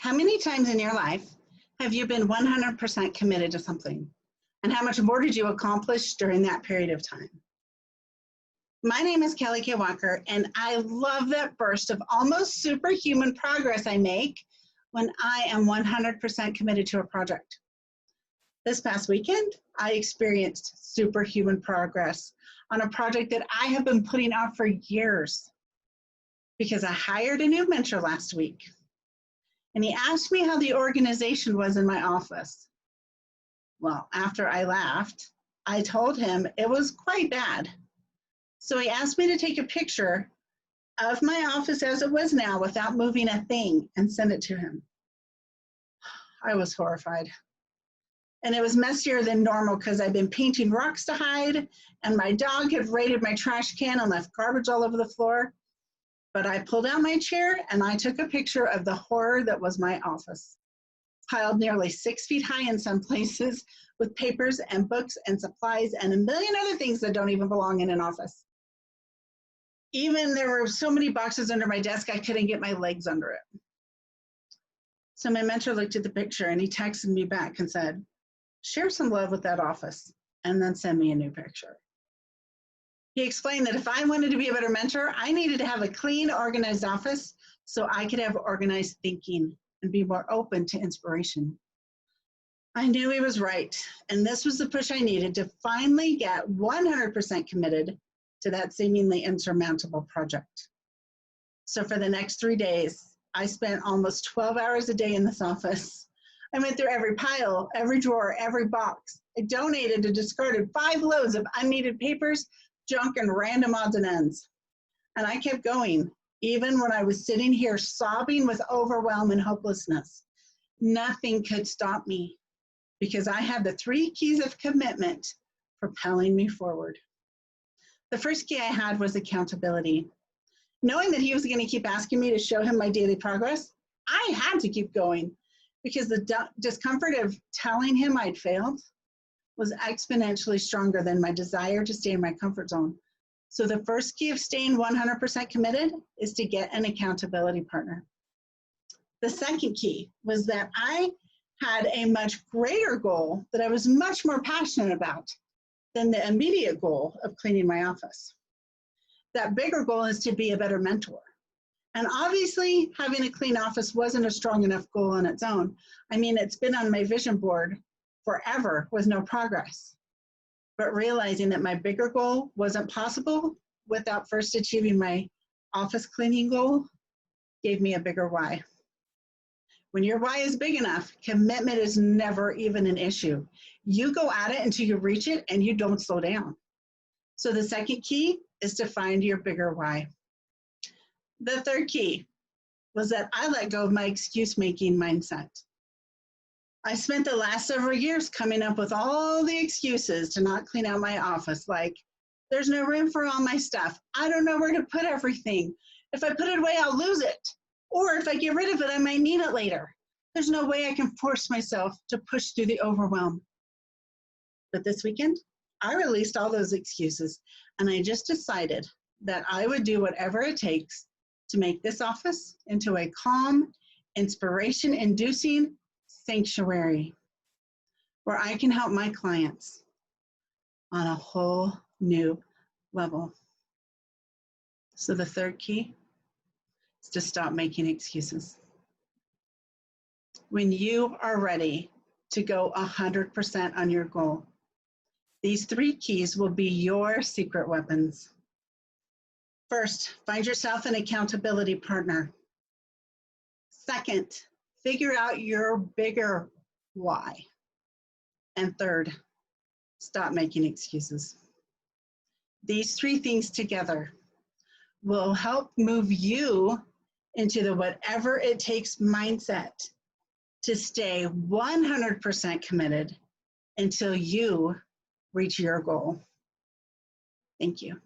How many times in your life have you been 100% committed to something? And how much more did you accomplish during that period of time? My name is Kelly K. Walker, and I love that burst of almost superhuman progress I make when I am 100% committed to a project. This past weekend, I experienced superhuman progress on a project that I have been putting off for years because I hired a new mentor last week, and he asked me how the organization was in my office. Well, after I laughed, I told him it was quite bad. So he asked me to take a picture of my office as it was now without moving a thing and send it to him. I was horrified. And it was messier than normal because I'd been painting rocks to hide, and my dog had raided my trash can and left garbage all over the floor. But I pulled out my chair and I took a picture of the horror that was my office, piled nearly 6 feet high in some places with papers and books and supplies and a million other things that don't even belong in an office. Even there were so many boxes under my desk, I couldn't get my legs under it. So my mentor looked at the picture and he texted me back and said, "Share some love with that office and then send me a new picture." He explained that if I wanted to be a better mentor, I needed to have a clean, organized office so I could have organized thinking and be more open to inspiration. I knew he was right, and this was the push I needed to finally get 100% committed to that seemingly insurmountable project. So for the next 3 days, I spent almost 12 hours a day in this office. I went through every pile, every drawer, every box. I donated and discarded 5 loads of unneeded papers, junk, and random odds and ends. And I kept going, even when I was sitting here sobbing with overwhelm and hopelessness. Nothing could stop me because I had the 3 keys of commitment propelling me forward. The first key I had was accountability. Knowing that he was going to keep asking me to show him my daily progress, I had to keep going because the discomfort of telling him I'd failed was exponentially stronger than my desire to stay in my comfort zone. So the first key of staying 100% committed is to get an accountability partner. The second key was that I had a much greater goal that I was much more passionate about than the immediate goal of cleaning my office. That bigger goal is to be a better mentor. And obviously, having a clean office wasn't a strong enough goal on its own. I mean, it's been on my vision board forever with no progress. But realizing that my bigger goal wasn't possible without first achieving my office cleaning goal gave me a bigger why. When your why is big enough, commitment is never even an issue. You go at it until you reach it and you don't slow down. So the second key is to find your bigger why. The third key was that I let go of my excuse-making mindset. I spent the last several years coming up with all the excuses to not clean out my office, like, there's no room for all my stuff. I don't know where to put everything. If I put it away, I'll lose it. Or if I get rid of it, I might need it later. There's no way I can force myself to push through the overwhelm. But this weekend, I released all those excuses, and I just decided that I would do whatever it takes to make this office into a calm, inspiration-inducing sanctuary where I can help my clients on a whole new level. So the third key is to stop making excuses. When you are ready to go 100% on your goal, these 3 keys will be your secret weapons. First, find yourself an accountability partner. Second, figure out your bigger why. And third, stop making excuses. These 3 things together will help move you into the whatever it takes mindset to stay 100% committed until you reach your goal. Thank you.